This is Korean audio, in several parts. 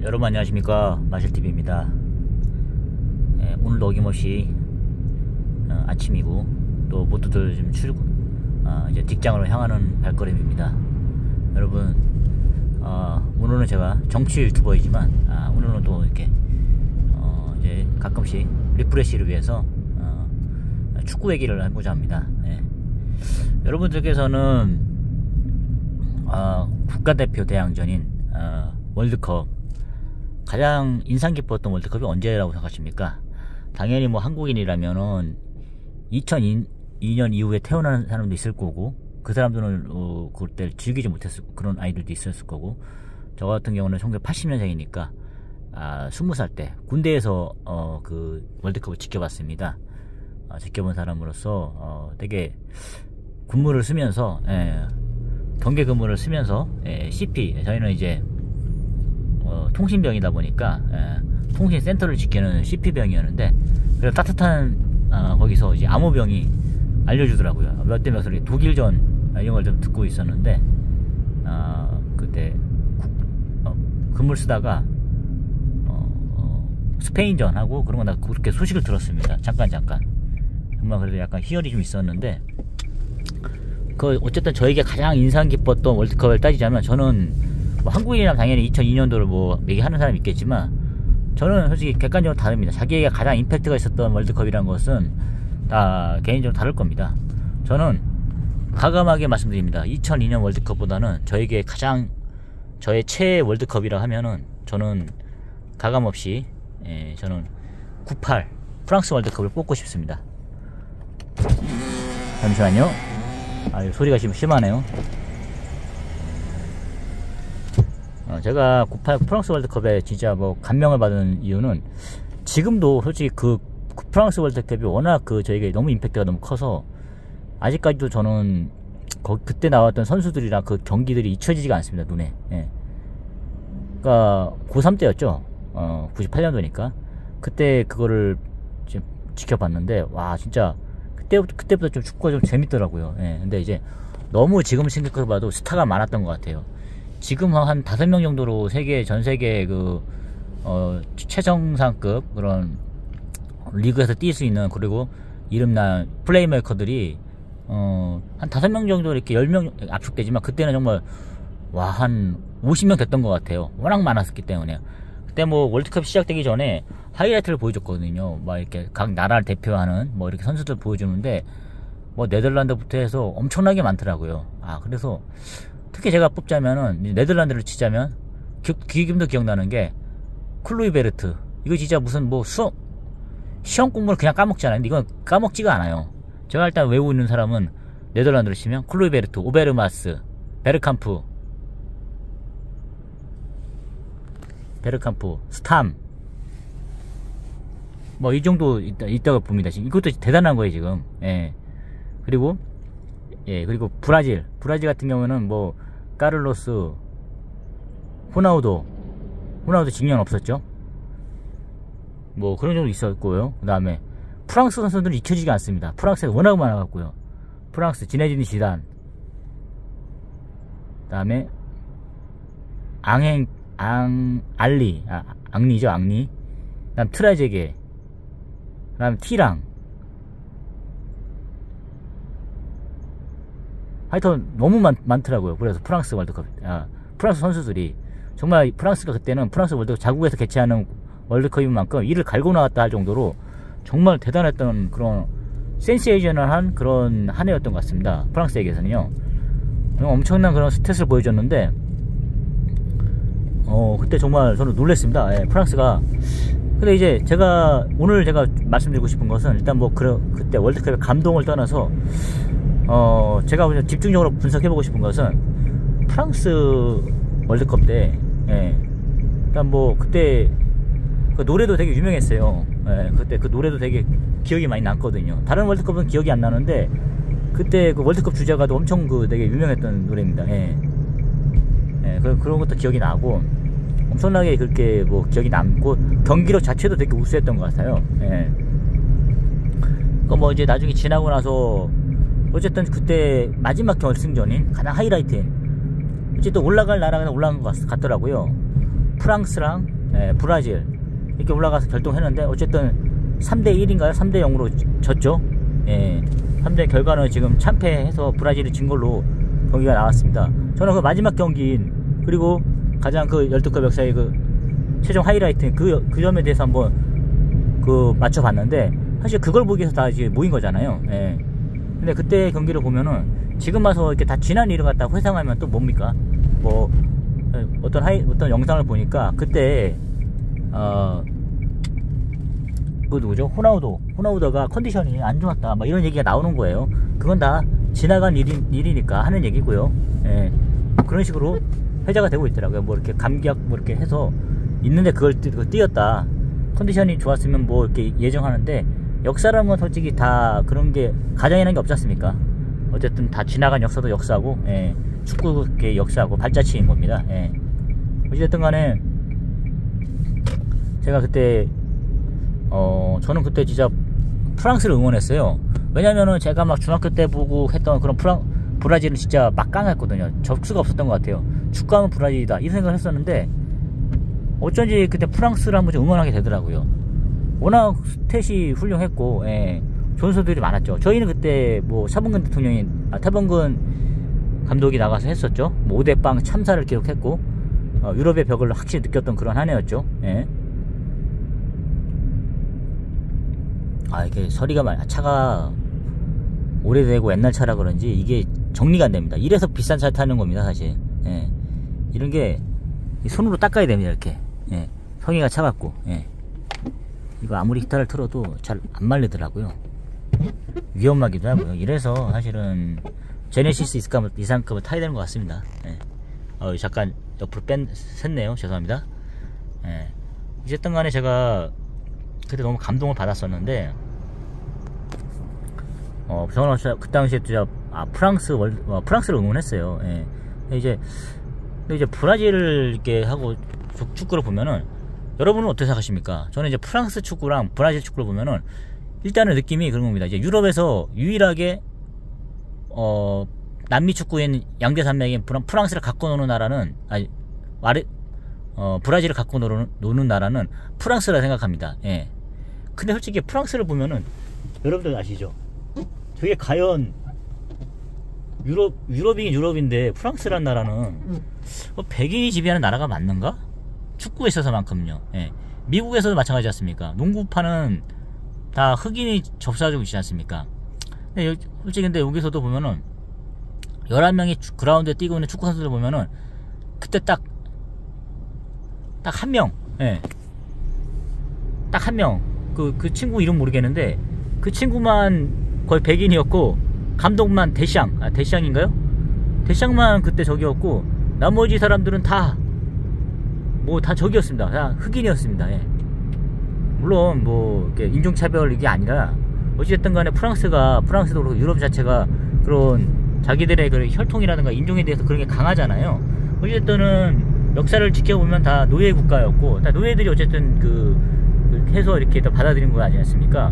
여러분 안녕하십니까, 마실TV입니다. 오늘도 어김없이 아침이고 또 모두들 지금 이제 직장으로 향하는 발걸음입니다. 여러분, 오늘은 제가 정치 유튜버이지만 오늘은 또 이렇게 이제 가끔씩 리프레시를 위해서 축구 얘기를 해보자 합니다. 여러분들께서는 국가대표 대항전인 월드컵, 가장 인상 깊었던 월드컵이 언제라고 생각하십니까? 당연히 뭐 한국인이라면은 2002년 이후에 태어난 사람도 있을 거고, 그 사람들은 그때를 즐기지 못했을 그런 아이들도 있었을 거고, 저 같은 경우는 1980년생이니까 20살 때 군대에서 그 월드컵을 지켜봤습니다. 지켜본 사람으로서 되게 근무를 쓰면서, 경계 근무를 쓰면서 CP, 저희는 이제 통신병이다 보니까 통신센터를 지키는 CP병이었는데, 그래서 따뜻한 거기서 이제 암호병이 알려주더라고요. 몇 대 몇을 독일전 이런 걸 좀 듣고 있었는데, 그때 근무를 쓰다가 스페인전하고 그런 거 나 그렇게 소식을 들었습니다. 잠깐 정말 그래도 약간 희열이 좀 있었는데, 어쨌든 저에게 가장 인상 깊었던 월드컵을 따지자면, 저는 뭐 한국인이라면 당연히 2002년도를 뭐 얘기하는 사람이 있겠지만, 저는 솔직히 객관적으로 다릅니다. 자기에게 가장 임팩트가 있었던 월드컵이라는 것은 다 개인적으로 다를 겁니다. 저는 과감하게 말씀드립니다. 2002년 월드컵보다는 저에게 가장 저의 최애 월드컵이라 하면은, 저는 가감없이 저는 98 프랑스 월드컵을 뽑고 싶습니다. 잠시만요. 소리가 지금 심하네요. 제가 98 프랑스 월드컵에 진짜 뭐 감명을 받은 이유는, 지금도 솔직히 그 프랑스 월드컵이 워낙 저에게 너무 임팩트가 너무 커서 아직까지도 저는 그때 나왔던 선수들이랑 그 경기들이 잊혀지지가 않습니다, 눈에. 그러니까 고3 때였죠. 98년도니까 그때 그거를 지켜봤는데, 와 진짜 그때부터 좀 축구가 좀 재밌더라고요. 근데 이제 너무 지금 생각해봐도 스타가 많았던 것 같아요. 지금 한 5명 정도로 전 세계 최정상급 그런 리그에서 뛸 수 있는, 그리고 이름난 플레이메이커들이 한 5명 정도 이렇게 10명 압축되지만, 그때는 정말 한 50명 됐던 것 같아요. 워낙 많았기 때문에. 그때 뭐 월드컵 시작되기 전에 하이라이트를 보여줬거든요. 막 이렇게 각 나라를 대표하는 뭐 이렇게 선수들 보여주는데, 뭐 네덜란드부터 해서 엄청나게 많더라고요. 그래서 특히 제가 뽑자면은, 네덜란드를 치자면 지금도 기억나는 게 클루이베르트. 이거 진짜 무슨 뭐 시험 공부를 그냥 까먹잖아요. 근데 이건 까먹지가 않아요. 제가 일단 외우고 있는 사람은, 네덜란드를 치면 클루이베르트, 오베르마스, 베르캄프, 스탐, 뭐 이 정도 있다고 봅니다. 지금 이것도 대단한 거예요 지금. 그리고 브라질 같은 경우는 뭐 카를로스, 호나우두 직년 없었죠. 뭐 그런 정도 있었고요. 그 다음에 프랑스 선수들은 잊혀지지 않습니다. 프랑스가 워낙 많아갖고요. 프랑스 지네딘 지단, 그 다음에 앙리죠. 그 다음 트라제게, 그 다음 티랑. 하여튼 너무 많더라고요. 그래서 프랑스 월드컵, 프랑스 선수들이 정말, 프랑스가 그때는 프랑스 월드컵 자국에서 개최하는 월드컵인 만큼 이를 갈고 나왔다 할 정도로 정말 대단했던, 그런 센세이셔널한 그런 한 해였던 것 같습니다. 프랑스에게서는요. 엄청난 그런 스탯을 보여줬는데, 그때 정말 저는 놀랬습니다. 프랑스가. 근데 이제 오늘 제가 말씀드리고 싶은 것은, 일단 뭐 그때 월드컵의 감동을 떠나서 제가 그냥 집중적으로 분석해보고 싶은 것은, 프랑스 월드컵 때 일단 뭐 그때 그 노래도 되게 유명했어요. 그때 그 노래도 되게 기억이 많이 남거든요. 다른 월드컵은 기억이 안 나는데, 그때 그 월드컵 주제가도 엄청 되게 유명했던 노래입니다. 그런 것도 기억이 나고, 엄청나게 그렇게 뭐 기억이 남고, 경기력 자체도 되게 우수했던 것 같아요. 뭐 이제 나중에 지나고 나서, 어쨌든 그때 마지막 결승전인 가장 하이라이트인, 어쨌든 올라갈 나라가 올라간 것 같더라고요. 프랑스랑 예, 브라질 이렇게 올라가서 결동했는데 어쨌든 3대1인가요? 3대0으로 졌죠. 예, 3대 결과는 지금 참패해서 브라질이 진 걸로 경기가 나왔습니다. 저는 그 마지막 경기인 그리고 가장 그 열두컵 역사의 그 최종 하이라이트 그 점에 대해서 한번 그 맞춰봤는데 사실 그걸 보기 위해서 다 이제 모인 거잖아요. 예. 근데 그때 경기를 보면은 지금 와서 이렇게 다 지난 일을 갖다 회상하면 또 뭡니까? 뭐 어떤 영상을 보니까 그때 그 누구죠? 호나우도가 컨디션이 안 좋았다 막 이런 얘기가 나오는 거예요. 그건 다 지나간 일이니까 하는 얘기고요. 예. 그런 식으로 회자가 되고 있더라고요. 뭐 이렇게 감기약 뭐 이렇게 해서 있는데 그걸 뛰었다. 컨디션이 좋았으면 뭐 이렇게 예정하는데 역사라는 건 솔직히 다 그런 게 가정이라는 게 없지 않습니까? 어쨌든 다 지나간 역사도 역사고, 예. 축구의 역사고 발자취인 겁니다. 예. 어쨌든 간에 제가 그때 저는 그때 진짜 프랑스를 응원했어요. 왜냐면은 제가 막 중학교 때 보고 했던 그런 브라질은 진짜 막강했거든요. 적수가 없었던 것 같아요. 축구하면 브라질이다 이 생각을 했었는데 어쩐지 그때 프랑스를 한번 좀 응원하게 되더라고요. 워낙 스탯이 훌륭했고, 예, 선수들이 많았죠. 저희는 그때 뭐 타범근 감독이 나가서 했었죠. 뭐 5대0 참사를 기록했고, 유럽의 벽을 확실히 느꼈던 그런 한 해였죠. 예. 이게 차가 오래되고 옛날 차라 그런지 이게 정리가 안 됩니다. 이래서 비싼 차 타는 겁니다, 사실. 예. 이런 게 손으로 닦아야 됩니다, 이렇게. 예. 성의가 차갑고, 예. 이거 아무리 히터를 틀어도 잘 안 말리더라고요. 위험하기도 하고요. 이래서 사실은 제네시스 이상급을 타야 되는 것 같습니다. 예. 잠깐 옆으로 샜네요. 죄송합니다. 예. 어쨌든 간에 제가 그때 너무 감동을 받았었는데, 저는 그 당시에 진짜 프랑스를 응원했어요. 예. 이제 브라질을 이렇게 하고 축구를 보면은 여러분은 어떻게 생각하십니까? 저는 이제 프랑스 축구랑 브라질 축구를 보면은 일단은 느낌이 그런 겁니다. 이제 유럽에서 유일하게 남미 축구인 양대 산맥인 프랑스를 갖고 노는 나라는 브라질을 갖고 노는 나라는 프랑스라 생각합니다. 예. 근데 솔직히 프랑스를 보면은 여러분들 아시죠? 저게 과연 유럽이긴 유럽인데 프랑스란 나라는 백인이 지배하는 나라가 맞는가? 축구에 있어서만큼요. 예. 미국에서도 마찬가지지 않습니까? 농구판은 다 흑인이 접수하고 있지 않습니까? 근데 솔직히 근데 여기서도 보면은 11명이 그라운드에 뛰고 있는 축구 선수들 보면은 그때 딱 한 명, 예. 딱 한 명. 그 친구 이름 모르겠는데 그 친구만 거의 백인이었고 감독만 대샹인가요? 대샹만 그때 저기였고 나머지 사람들은 다 저기였습니다. 다 흑인이었습니다. 예. 물론 뭐 이렇게 인종차별 이게 아니라 어찌됐든 간에 프랑스도 그렇고 유럽 자체가 그런 자기들의 그 혈통이라든가 인종에 대해서 그런 게 강하잖아요. 어찌됐든 역사를 지켜보면 다 노예 국가였고 다 노예들이 어쨌든 해서 이렇게 받아들인 거 아니지 않습니까?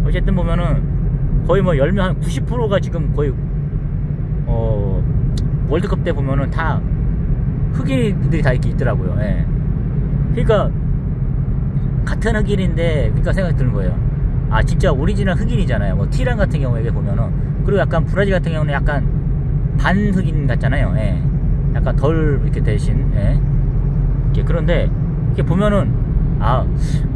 어쨌든 보면은 거의 뭐 10명 한 90%가 지금 거의 월드컵 때 보면은 다 흑인들이 다 이렇게 있더라고요. 예. 그러니까 같은 흑인인데 그러니까 생각이 드는 거예요. 진짜 오리지널 흑인이잖아요. 뭐 티란 같은 경우에 보면은 그리고 약간 브라질 같은 경우는 약간 반 흑인 같잖아요. 예. 약간 덜 이렇게 대신 예. 이렇게 그런데 이렇게 보면은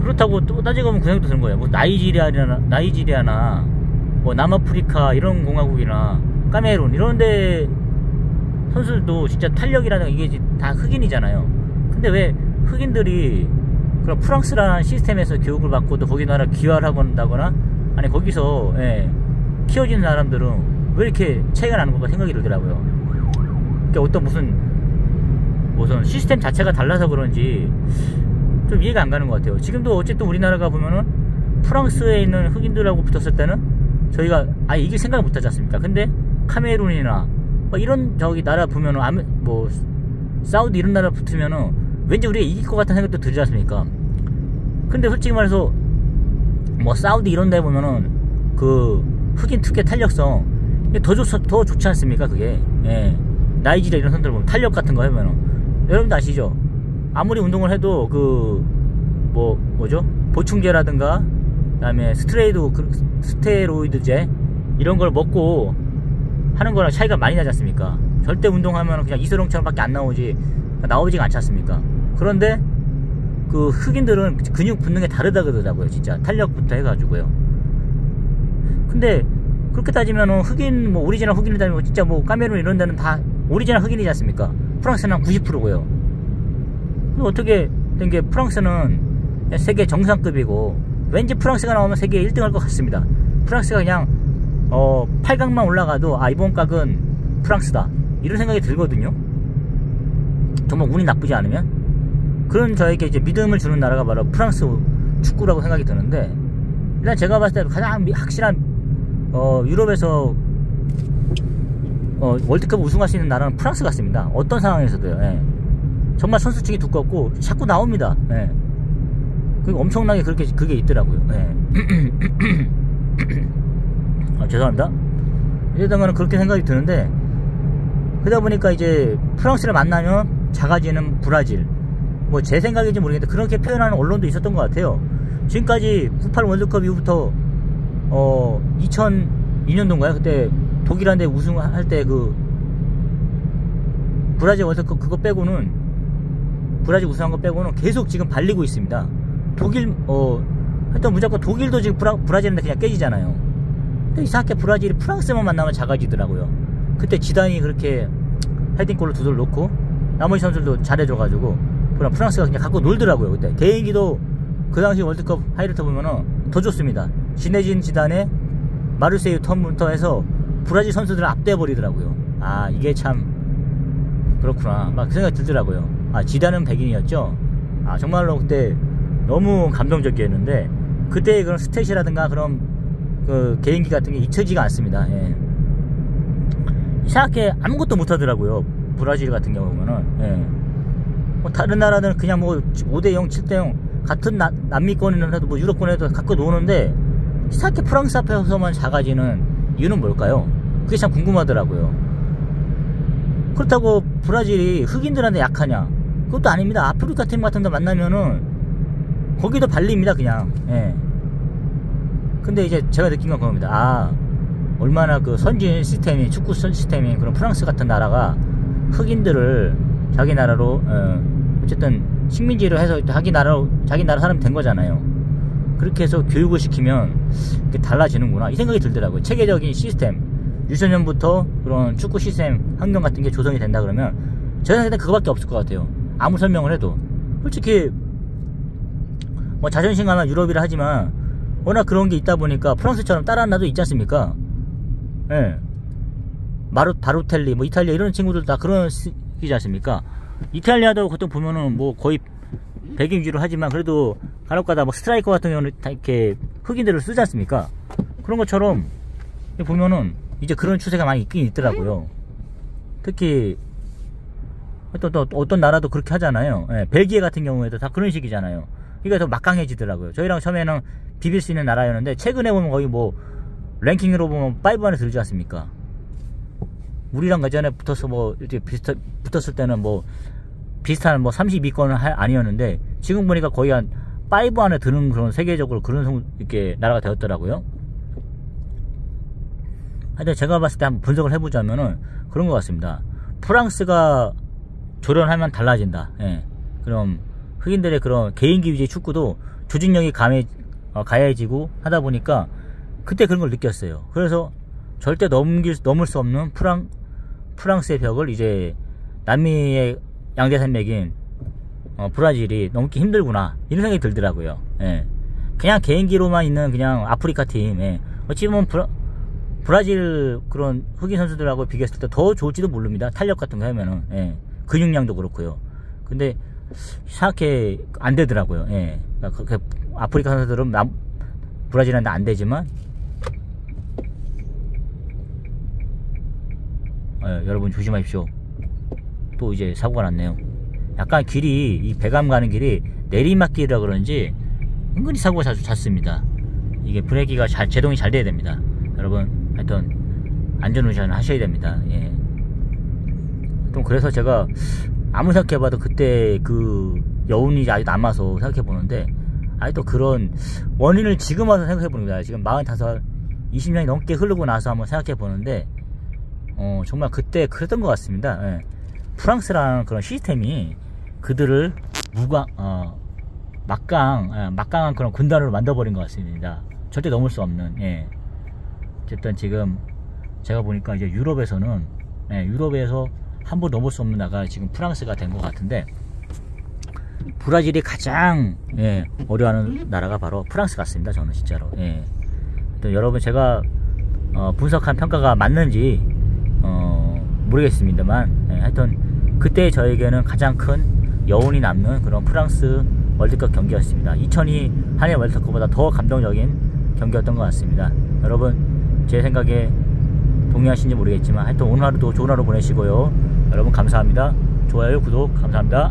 그렇다고 또 따지고 보면 그 생각도 드는 거예요. 뭐 나이지리아나 뭐 남아프리카 이런 공화국이나 카메룬 이런데 선수들도 진짜 탄력이라는 이게 다 흑인이잖아요. 근데 왜 흑인들이 그런 프랑스라는 시스템에서 교육을 받고 또 거기 나라 귀화를 한다거나 아니 거기서 키워진 사람들은 왜 이렇게 차이가 나는 건가 생각이 들더라고요. 그러니까 어떤 무슨 시스템 자체가 달라서 그런지 좀 이해가 안 가는 것 같아요. 지금도 어쨌든 우리나라가 보면은 프랑스에 있는 흑인들하고 붙었을 때는 저희가 이게 생각을 못하지 않습니까? 근데 카메룬이나 뭐 이런 나라 보면은 뭐 사우디 이런 나라 붙으면은 왠지 우리가 이길 것 같다는 생각도 들지 않습니까? 근데 솔직히 말해서 뭐 사우디 이런 데 보면은 그 흑인 특유의 탄력성 더 좋지 않습니까? 그게 나이지리아 이런 선수들 보면 탄력 같은 거 하면은 여러분도 아시죠? 아무리 운동을 해도 뭐죠? 보충제라든가 그다음에 스테로이드제 이런 걸 먹고 하는 거랑 차이가 많이 나지 않습니까? 절대 운동하면 그냥 이소룡처럼 밖에 안 나오지가 않지 않습니까? 그런데 그 흑인들은 근육 붙는 게 다르다 그러더라고요. 진짜 탄력부터 해가지고요. 근데 그렇게 따지면 흑인 오리지널 흑인을 따지면 진짜 카메룬 이런 데는 다 오리지널 흑인이지 않습니까? 프랑스는 한 90%고요. 근데 어떻게 된 게 프랑스는 세계 정상급이고 왠지 프랑스가 나오면 세계 1등 할 것 같습니다. 프랑스가 그냥 8강만 올라가도 이번 각은 프랑스다 이런 생각이 들거든요. 정말 운이 나쁘지 않으면. 그런 저에게 이제 믿음을 주는 나라가 바로 프랑스 축구라고 생각이 드는데, 일단 제가 봤을 때 가장 확실한 유럽에서 월드컵 우승할 수 있는 나라는 프랑스 같습니다. 어떤 상황에서도요. 예. 정말 선수층이 두껍고 자꾸 나옵니다. 예. 그리고 엄청나게 그게 있더라고요. 예. 죄송합니다. 이러다가는 그렇게 생각이 드는데, 그러다 보니까 이제 프랑스를 만나면 작아지는 브라질, 제 생각인지 모르겠는데 그렇게 표현하는 언론도 있었던 것 같아요. 지금까지 98 월드컵 이후부터 2002년도인가요? 그때 독일한테 우승할 때 브라질 월드컵 그거 빼고는, 브라질 우승한 거 빼고는 계속 지금 발리고 있습니다. 하여튼 무조건 독일도 지금 브라질한테 그냥 깨지잖아요. 근데 이상하게 브라질이 프랑스만 만나면 작아지더라고요. 그때 지단이 그렇게 헤딩골을 2돌 넣고 나머지 선수들도 잘해줘가지고 그럼 프랑스가 그냥 갖고 놀더라고요. 그때 개인기도 그 당시 월드컵 하이라이트 보면은 더 좋습니다. 지네진 지단의 마르세유 턴부터 해서 브라질 선수들을 압도해버리더라고요. 이게 참 그렇구나 막 그 생각이 들더라고요. 지단은 백인이었죠. 정말로 그때 너무 감동적이었는데, 그때의 그런 스탯이라든가 그런 개인기 같은 게 잊혀지가 않습니다. 예. 이상하게 아무것도 못하더라고요. 브라질 같은 경우는. 예. 다른 나라들은 그냥 5대0, 7대0 같은 남미권이나 해도 유럽권에도 갖고 노는데, 이상하게 프랑스 앞에서만 작아지는 이유는 뭘까요? 그게 참 궁금하더라고요. 그렇다고 브라질이 흑인들한테 약하냐? 그것도 아닙니다. 아프리카 팀 같은 데 만나면은 거기도 발립니다 그냥. 예. 근데 이제 제가 느낀 건 그겁니다. 얼마나 선진 시스템이, 축구 시스템이 그런 프랑스 같은 나라가 흑인들을 자기 나라로 어쨌든 식민지로 해서 자기 나라 사람이 된 거잖아요. 그렇게 해서 교육을 시키면 이게 달라지는구나 이 생각이 들더라고요. 체계적인 시스템, 유소년부터 그런 축구 시스템 환경 같은 게 조성이 된다 그러면 저는 그냥 그거밖에 없을 것 같아요. 아무 설명을 해도. 솔직히 자존심 가면 유럽이라 하지만 워낙 그런 게 있다 보니까 프랑스처럼 다른 나라도 있지 않습니까? 예. 바로텔리, 이탈리아 이런 친구들 다 그런 식이지 않습니까? 이탈리아도 보통 보면은 거의 백인 위주로 하지만 그래도 간혹가다 스트라이커 같은 경우는 다 이렇게 흑인들을 쓰지 않습니까? 그런 것처럼 보면은 이제 그런 추세가 많이 있긴 있더라고요. 특히 또 어떤 나라도 그렇게 하잖아요. 예. 벨기에 같은 경우에도 다 그런 식이잖아요. 그러니까 더 막강해지더라고요. 저희랑 처음에는 비빌 수 있는 나라였는데 최근에 보면 거의 랭킹으로 보면 5 안에 들지 않습니까? 우리랑 예전에 이렇게 붙었을 때는 비슷한 32권은 아니었는데 지금 보니까 거의 한 5 안에 드는 그런 세계적으로 그런 이렇게 나라가 되었더라고요. 하여튼 제가 봤을 때 한번 분석을 해보자면은 그런 것 같습니다. 프랑스가 조련하면 달라진다. 예. 그럼 흑인들의 그런 개인기 위주의 축구도 조직력이 가해지고 하다 보니까 그때 그런 걸 느꼈어요. 그래서 절대 넘을 수 없는 프랑스의 벽을 이제 남미의 양대산맥인 브라질이 넘기 힘들구나 이런 생각이 들더라고요. 예. 그냥 개인기로만 있는 그냥 아프리카 팀, 예. 어찌 보면 브라질 그런 흑인 선수들하고 비교했을 때 더 좋을지도 모릅니다. 탄력 같은 거 하면은. 예. 근육량도 그렇고요. 근데 이상하게 안 되더라고요. 예. 그러니까 아프리카 선수들은 브라질한테 안 되지만 여러분 조심하십시오. 또 이제 사고가 났네요. 약간 길이, 이 배감 가는 길이 내리막길이라 그런지 은근히 사고가 자주 잦습니다. 이게 브레이크가 제동이 잘 돼야 됩니다. 여러분 하여튼 안전운전 하셔야 됩니다. 예. 또 그래서 제가 아무 생각해봐도 그때 그 여운이 아직 남아서 생각해보는데, 아직도 그런 원인을 지금 와서 생각해보는 거야. 지금 45, 20년이 넘게 흐르고 나서 한번 생각해보는데, 정말 그때 그랬던 것 같습니다. 예. 프랑스라는 그런 시스템이 그들을 막강한 그런 군단으로 만들어버린 것 같습니다. 절대 넘을 수 없는. 예. 어쨌든 지금 제가 보니까 이제 유럽에서는, 유럽에서 함부로 넘을 수 없는 나라가 지금 프랑스가 된 것 같은데, 브라질이 가장 어려워하는 나라가 바로 프랑스 같습니다. 저는 진짜로. 여러분, 제가 분석한 평가가 맞는지 모르겠습니다만, 하여튼 그때 저에게는 가장 큰 여운이 남는 그런 프랑스 월드컵 경기였습니다. 2002 한일 월드컵보다 더 감동적인 경기였던 것 같습니다. 여러분, 제 생각에 동의하시는지 모르겠지만 하여튼 오늘 하루도 좋은 하루 보내시고요. 여러분 감사합니다. 좋아요, 구독 감사합니다.